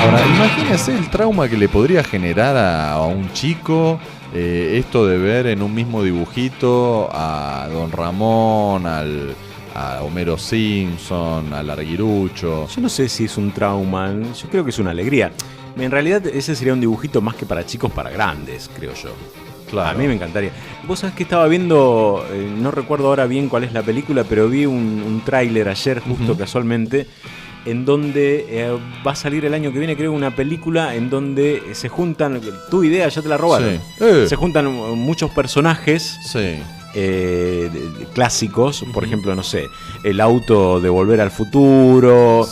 Ahora, imagínese el trauma que le podría generar a un chico esto de ver en un mismo dibujito a Don Ramón, a Homero Simpson, al Larguirucho. Yo no sé si es un trauma, yo creo que es una alegría. En realidad ese sería un dibujito más que para chicos, para grandes, creo yo. Claro. A mí me encantaría. Vos sabés que estaba viendo, no recuerdo ahora bien cuál es la película, pero vi un tráiler ayer justo casualmente, en donde va a salir el año que viene, creo, una película en donde se juntan, tu idea ya te la robaron, Sí. se juntan muchos personajes. Sí. Clásicos, por ejemplo, no sé, el auto de Volver al Futuro,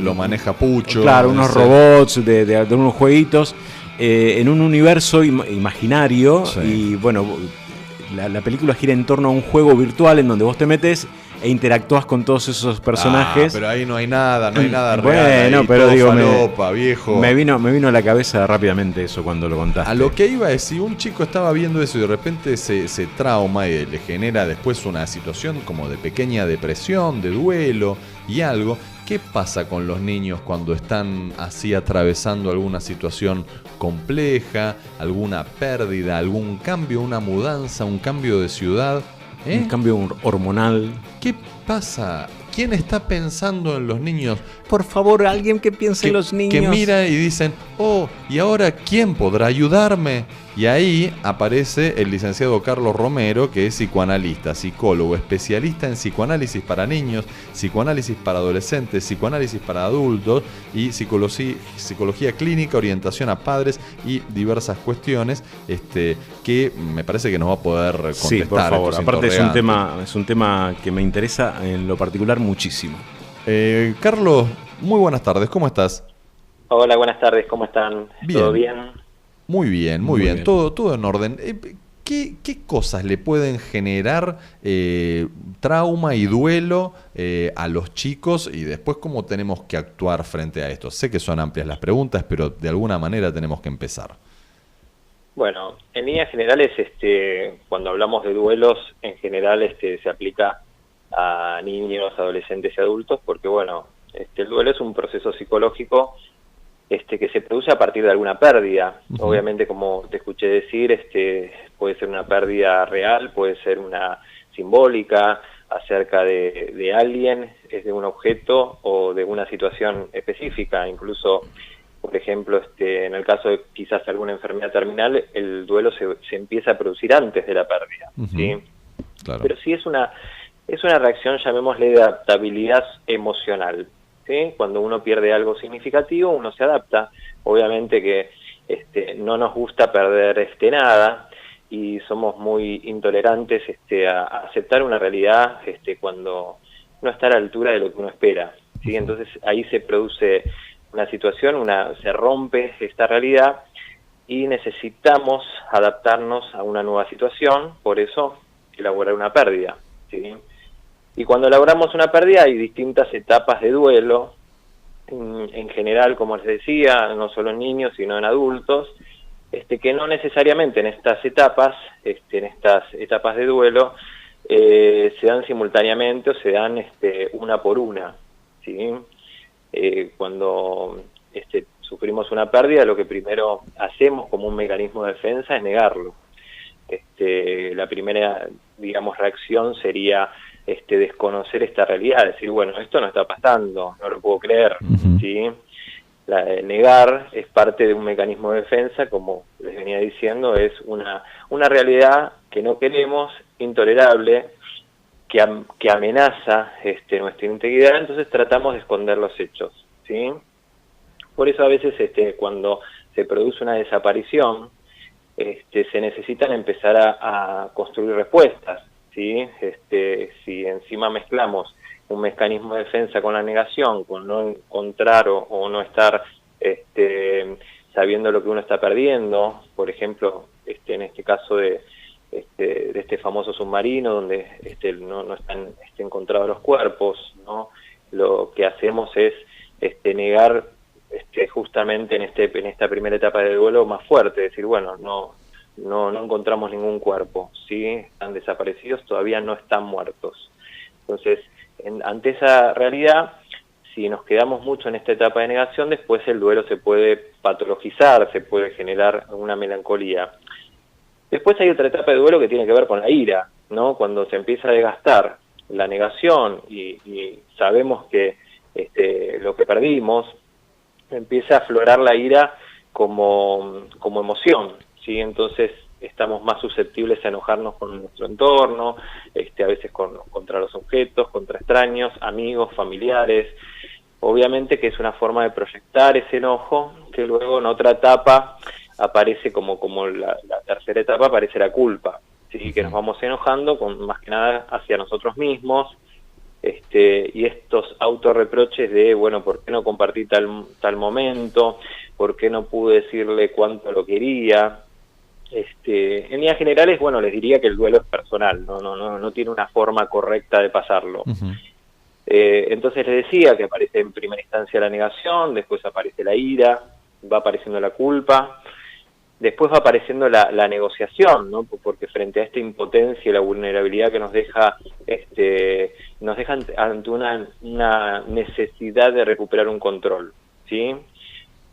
lo maneja Pucho, claro, unos robots de unos jueguitos en un universo imaginario. Y bueno, la película gira en torno a un juego virtual en donde vos te metes e interactúas con todos esos personajes. Pero ahí no hay nada real. Bueno, ahí pero todo digo, falopa, viejo. Me vino a la cabeza rápidamente eso cuando lo contaste. A lo que iba es, si un chico estaba viendo eso y de repente se trauma y le genera después una situación como de pequeña depresión, de duelo y algo, ¿qué pasa con los niños cuando están así atravesando alguna situación compleja, alguna pérdida, algún cambio, una mudanza, un cambio de ciudad? Un cambio hormonal. ¿Qué pasa? ¿Quién está pensando en los niños? Por favor, alguien que piense en los niños. Que mira y dicen, ¿y ahora quién podrá ayudarme? Y ahí aparece el licenciado Carlos Romero, que es psicoanalista, psicólogo, especialista en psicoanálisis para niños, psicoanálisis para adolescentes, psicoanálisis para adultos y psicología clínica, orientación a padres y diversas cuestiones que me parece que nos va a poder contestar. Sí, por favor. Aparte es un tema que me interesa en lo particular muchísimo. Carlos, muy buenas tardes, ¿cómo estás? Hola, buenas tardes, ¿cómo están? Bien. ¿Todo bien? Muy bien. Todo en orden. ¿Qué cosas le pueden generar trauma y duelo a los chicos y después cómo tenemos que actuar frente a esto? Sé que son amplias las preguntas, pero de alguna manera tenemos que empezar. Bueno, en líneas generales, cuando hablamos de duelos, en general se aplica a niños, adolescentes y adultos, porque bueno, el duelo es un proceso psicológico que se produce a partir de alguna pérdida. Obviamente, como te escuché decir, puede ser una pérdida real, puede ser una simbólica, acerca de alguien, es de un objeto o de una situación específica. Incluso, por ejemplo, en el caso de quizás alguna enfermedad terminal, el duelo se empieza a producir antes de la pérdida. ¿Sí? Claro. Pero sí es una reacción, llamémosle, de adaptabilidad emocional. ¿Sí? Cuando uno pierde algo significativo, uno se adapta. Obviamente que no nos gusta perder nada y somos muy intolerantes a aceptar una realidad cuando no está a la altura de lo que uno espera. ¿Sí? Entonces ahí se produce una situación, se rompe esta realidad y necesitamos adaptarnos a una nueva situación, por eso elaborar una pérdida. ¿Sí? Y cuando elaboramos una pérdida hay distintas etapas de duelo, en general, como les decía, no solo en niños, sino en adultos, que no necesariamente en estas etapas de duelo, se dan simultáneamente o se dan una por una. ¿Sí? Cuando sufrimos una pérdida, lo que primero hacemos como un mecanismo de defensa es negarlo. La primera, digamos, reacción sería desconocer esta realidad, decir, bueno, esto no está pasando, no lo puedo creer. ¿Sí? Negar es parte de un mecanismo de defensa, como les venía diciendo, es una realidad que no queremos, intolerable, que amenaza nuestra integridad, entonces tratamos de esconder los hechos. ¿Sí? Por eso a veces cuando se produce una desaparición, se necesitan empezar a construir respuestas. ¿Sí? Si encima mezclamos un mecanismo de defensa con la negación, con no encontrar o no estar sabiendo lo que uno está perdiendo, por ejemplo, en este caso de este famoso submarino donde no están encontrados los cuerpos, ¿no? Lo que hacemos es negar justamente en esta primera etapa del duelo más fuerte, decir, bueno, no encontramos ningún cuerpo, ¿sí? Están desaparecidos, todavía no están muertos. Entonces, ante esa realidad si nos quedamos mucho en esta etapa de negación, después el duelo se puede patologizar, se puede generar una melancolía. Después hay otra etapa de duelo que tiene que ver con la ira, ¿no? Cuando se empieza a desgastar la negación y sabemos que lo que perdimos, empieza a aflorar la ira como emoción, ¿sí? Entonces estamos más susceptibles a enojarnos con nuestro entorno, a veces contra los objetos, contra extraños, amigos, familiares. Obviamente que es una forma de proyectar ese enojo, que luego en otra etapa aparece como la tercera etapa, aparece la culpa, ¿sí? Que nos vamos enojando más que nada hacia nosotros mismos, y estos autorreproches de, bueno, ¿por qué no compartí tal momento? ¿Por qué no pude decirle cuánto lo quería? En líneas generales, bueno, les diría que el duelo es personal, no tiene una forma correcta de pasarlo. Ujú. Entonces les decía que aparece en primera instancia la negación, después aparece la ira, va apareciendo la culpa, después va apareciendo la negociación, ¿no? Porque frente a esta impotencia y la vulnerabilidad que nos deja ante una necesidad de recuperar un control, ¿sí?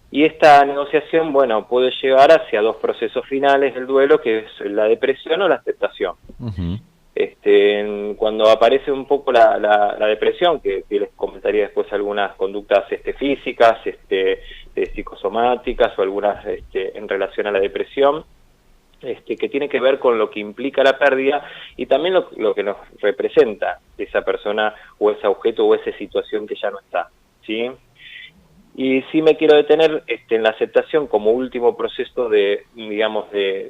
Y esta negociación, bueno, puede llevar hacia dos procesos finales del duelo, que es la depresión o la aceptación. Ujú. Cuando aparece un poco la depresión, que les comentaría después algunas conductas físicas, psicosomáticas o algunas en relación a la depresión, que tiene que ver con lo que implica la pérdida y también lo que nos representa esa persona o ese objeto o esa situación que ya no está, ¿sí? Y sí me quiero detener en la aceptación como último proceso de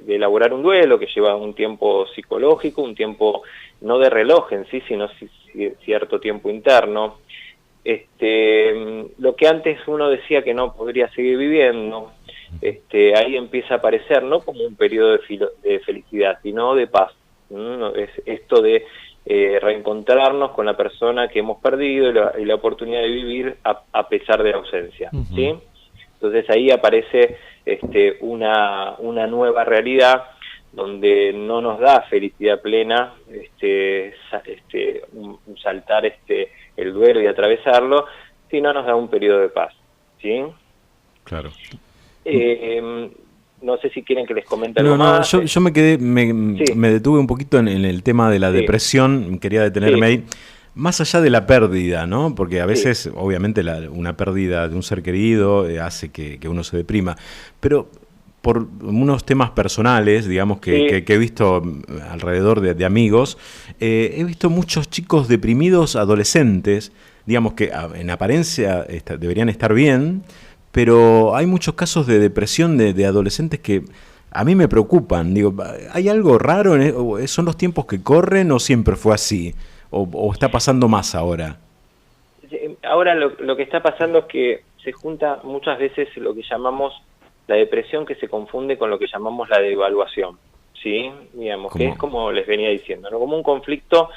elaborar un duelo que lleva un tiempo psicológico, un tiempo no de reloj en sí, sino cierto tiempo interno. Lo que antes uno decía que no podría seguir viviendo, ahí empieza a aparecer no como un periodo de felicidad, sino de paz. Es esto de reencontrarnos con la persona que hemos perdido y la oportunidad de vivir a pesar de la ausencia, Uh-huh. ¿sí? Entonces ahí aparece una nueva realidad donde no nos da felicidad plena saltar el duelo y atravesarlo, sino nos da un periodo de paz, ¿sí? Claro. No sé si quieren que les comente algo más. Yo me quedé, Sí. me detuve un poquito en el tema de la Sí. depresión, quería detenerme ahí. Más allá de la pérdida, ¿no? Porque a veces, obviamente, una pérdida de un ser querido hace que uno se deprima. Pero por unos temas personales, digamos, que he visto alrededor de amigos, he visto muchos chicos deprimidos adolescentes, digamos que en apariencia deberían estar bien, pero hay muchos casos de depresión de adolescentes que a mí me preocupan. Digo, ¿hay algo raro? ¿Son los tiempos que corren o siempre fue así? ¿O está pasando más ahora? Ahora lo que está pasando es que se junta muchas veces lo que llamamos la depresión, que se confunde con lo que llamamos la devaluación, ¿sí? Digamos, ¿Cómo? que es como les venía diciendo, ¿no? Como un conflicto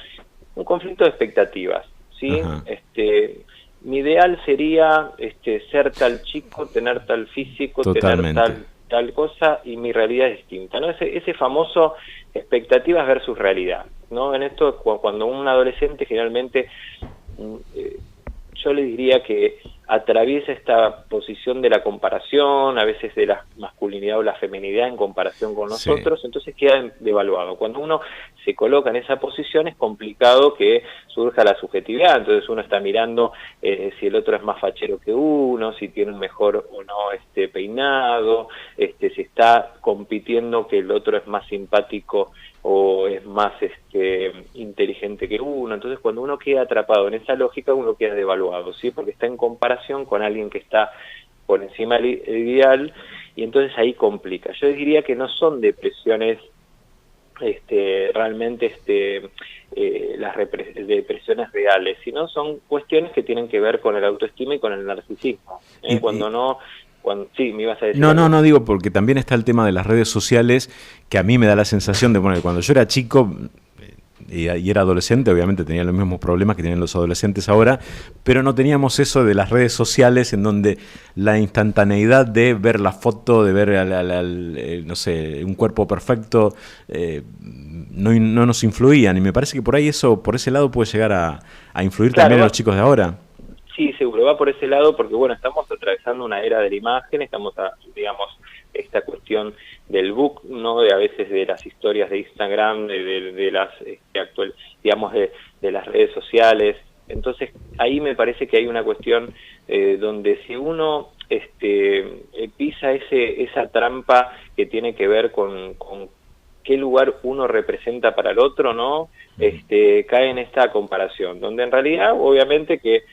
de expectativas, ¿sí? Ajá. Mi ideal sería ser tal chico, tener tal físico, Totalmente. tener tal cosa, y mi realidad es distinta, ¿no? Ese famoso expectativas versus realidad, ¿no? En esto, cuando un adolescente generalmente, yo le diría que atraviesa esta posición de la comparación, a veces de la masculinidad o la feminidad en comparación con nosotros, sí. Entonces queda devaluado. Cuando uno se coloca en esa posición es complicado que surja la subjetividad, entonces uno está mirando si el otro es más fachero que uno, si tiene un mejor o no peinado, si está compitiendo que el otro es más simpático o es más inteligente que uno. Entonces cuando uno queda atrapado en esa lógica, uno queda devaluado, ¿sí? Porque está en comparación con alguien que está por encima del ideal, y entonces ahí complica. Yo diría que no son depresiones realmente las depresiones reales, sino son cuestiones que tienen que ver con el autoestima y con el narcisismo. Sí, me ibas a decir. No, digo, porque también está el tema de las redes sociales, que a mí me da la sensación de, bueno, que cuando yo era chico y era adolescente, obviamente tenía los mismos problemas que tienen los adolescentes ahora, pero no teníamos eso de las redes sociales en donde la instantaneidad de ver la foto, de ver no sé, un cuerpo perfecto, no nos influían, y me parece que por ahí por ese lado puede llegar a influir, claro, también en los chicos de ahora. sí, seguro, va por ese lado porque, bueno, estamos atravesando una era de la imagen, digamos, esta cuestión del book, ¿no? De a veces de las historias de Instagram, de las digamos, de las redes sociales. Entonces, ahí me parece que hay una cuestión donde si uno pisa esa trampa que tiene que ver con qué lugar uno representa para el otro, ¿no? Cae en esta comparación, donde en realidad, obviamente que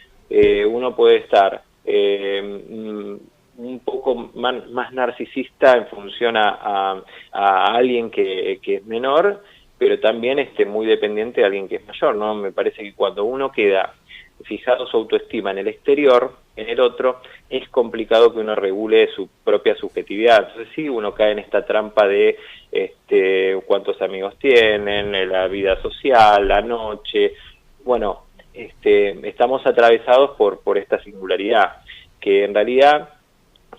uno puede estar un poco más narcisista en función a alguien que es menor, pero también muy dependiente de alguien que es mayor, ¿no? Me parece que cuando uno queda fijado su autoestima en el exterior, en el otro, es complicado que uno regule su propia subjetividad. Entonces sí, uno cae en esta trampa de cuántos amigos tienen, la vida social, la noche. Bueno, estamos atravesados por esta singularidad, que en realidad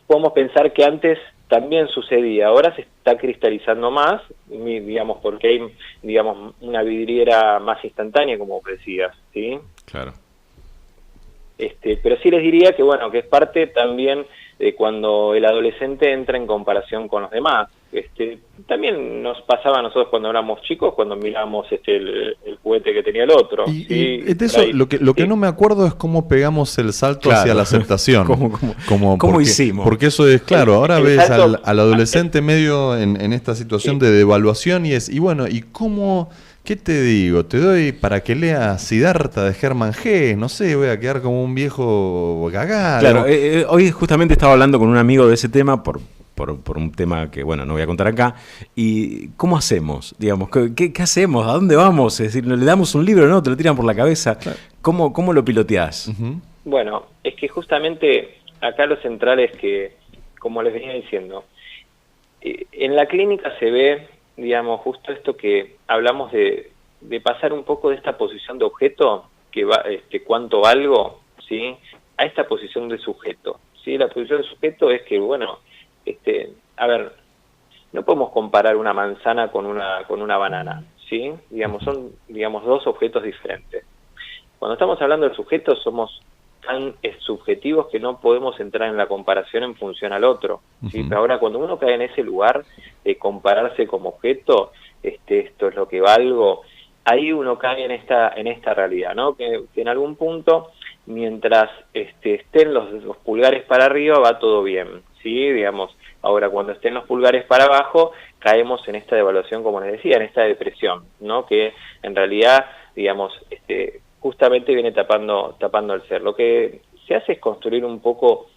podemos pensar que antes también sucedía, ahora se está cristalizando más, digamos, porque hay, digamos, una vidriera más instantánea, como decías, ¿sí? Claro. Pero sí les diría que, bueno, que es parte también de cuando el adolescente entra en comparación con los demás. También nos pasaba a nosotros cuando éramos chicos, cuando mirábamos el juguete que tenía el otro. Y ¿sí? de eso, lo que no me acuerdo es cómo pegamos el salto hacia la aceptación. ¿Cómo hicimos? Porque eso es, claro, ahora ves salto, al adolescente medio en esta situación de devaluación y bueno, ¿y cómo? ¿Qué te digo? Te doy para que leas Siddhartha de Hermann Hesse, no sé, voy a quedar como un viejo cagado. Claro, hoy justamente estaba hablando con un amigo de ese tema por un tema que, bueno, no voy a contar acá. ¿Y cómo hacemos? Digamos, ¿qué hacemos? ¿A dónde vamos? Es decir, ¿le damos un libro, no? ¿Te lo tiran por la cabeza? Claro. ¿Cómo lo piloteás? Uh-huh. Bueno, es que justamente acá lo central es que, como les venía diciendo, en la clínica se ve, digamos, justo esto que hablamos de pasar un poco de esta posición de objeto, que va, cuánto valgo, ¿sí? A esta posición de sujeto, ¿sí? La posición de sujeto es que, bueno, a ver, no podemos comparar una manzana con una banana, ¿sí? Digamos, son, digamos, dos objetos diferentes. Cuando estamos hablando de sujetos, somos tan subjetivos que no podemos entrar en la comparación en función al otro, ¿sí? Pero ahora, cuando uno cae en ese lugar de compararse como objeto, esto es lo que valgo, ahí uno cae en esta realidad, ¿no? Que en algún punto, mientras estén los pulgares para arriba, va todo bien, ¿sí? Digamos, ahora cuando estén los pulgares para abajo, caemos en esta devaluación, como les decía, en esta depresión, ¿no? Que en realidad, digamos, justamente viene tapando el ser. Lo que se hace es construir un poco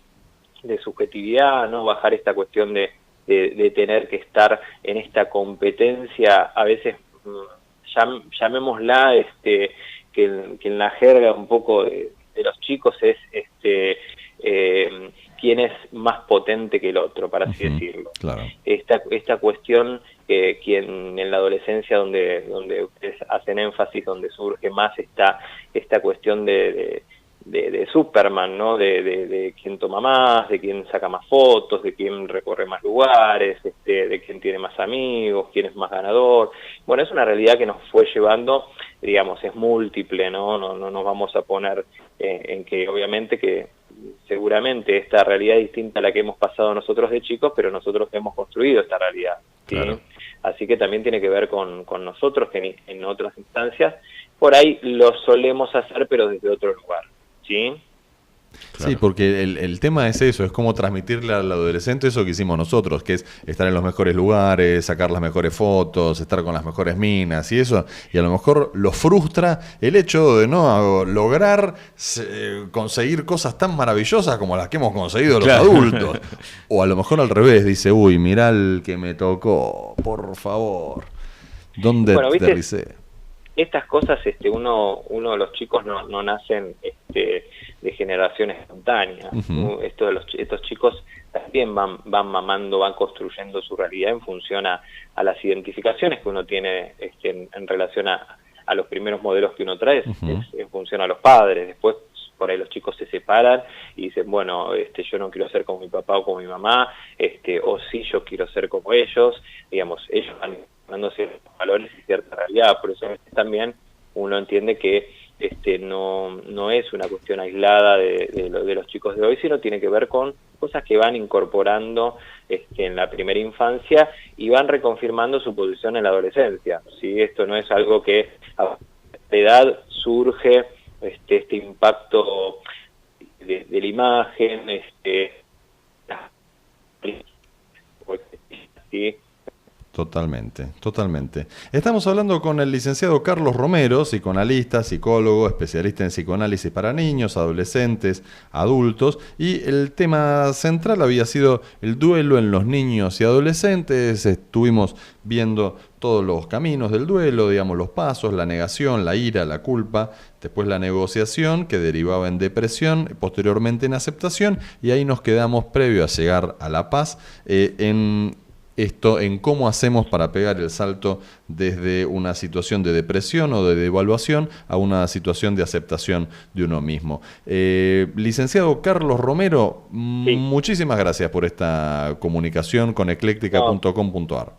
de subjetividad, ¿no? Bajar esta cuestión de tener que estar en esta competencia, a veces llamémosla, que en la jerga un poco de los chicos es quién es más potente que el otro, para así decirlo. Claro. Esta cuestión quien en la adolescencia donde ustedes hacen énfasis, donde surge más esta cuestión de Superman, ¿no? De quién toma más, de quién saca más fotos, de quién recorre más lugares, de quién tiene más amigos, quién es más ganador. Bueno, es una realidad que nos fue llevando, digamos, es múltiple, ¿no? No nos vamos a poner en que obviamente que seguramente esta realidad es distinta a la que hemos pasado nosotros de chicos, pero nosotros hemos construido esta realidad, ¿sí? Claro. Así que también tiene que ver con nosotros, que en otras instancias por ahí lo solemos hacer, pero desde otro lugar, ¿sí? Claro. Sí, porque el tema es eso, es cómo transmitirle al adolescente eso que hicimos nosotros, que es estar en los mejores lugares, sacar las mejores fotos, estar con las mejores minas y eso, y a lo mejor lo frustra el hecho de no lograr conseguir cosas tan maravillosas como las que hemos conseguido los adultos. O a lo mejor al revés, dice, uy, mirá el que me tocó, por favor, ¿dónde aterricé? Estas cosas, uno de los chicos no nacen de generación espontánea. Uh-huh. Estos chicos también van mamando, van construyendo su realidad en función a las identificaciones que uno tiene en relación a los primeros modelos que uno trae, uh-huh. En función a los padres. Después, por ahí los chicos se separan y dicen, bueno, yo no quiero ser como mi papá o como mi mamá, o sí, yo quiero ser como ellos. Digamos, ellos van ganando ciertos valores y cierta realidad. Por eso también uno entiende que no es una cuestión aislada de los chicos de hoy, sino tiene que ver con cosas que van incorporando en la primera infancia y van reconfirmando su posición en la adolescencia. ¿Sí? Esto no es algo que a la edad surge este impacto de la imagen, ¿sí? Totalmente, totalmente. Estamos hablando con el licenciado Carlos Romero, psicoanalista, psicólogo, especialista en psicoanálisis para niños, adolescentes, adultos, y el tema central había sido el duelo en los niños y adolescentes. Estuvimos viendo todos los caminos del duelo, digamos, los pasos, la negación, la ira, la culpa, después la negociación que derivaba en depresión, posteriormente en aceptación, y ahí nos quedamos previo a llegar a la paz, en cómo hacemos para pegar el salto desde una situación de depresión o de devaluación a una situación de aceptación de uno mismo. Licenciado Carlos Romero, sí, muchísimas gracias por esta comunicación con ecléctica.com.ar.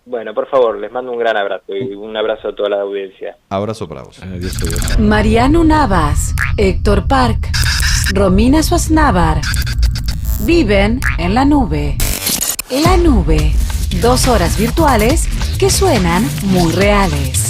Bueno, por favor, les mando un gran abrazo y un abrazo a toda la audiencia. Abrazo para vos. Mariano Navas, Héctor Park, Romina Sosnávar viven en la nube. La nube, 2 horas virtuales que suenan muy reales.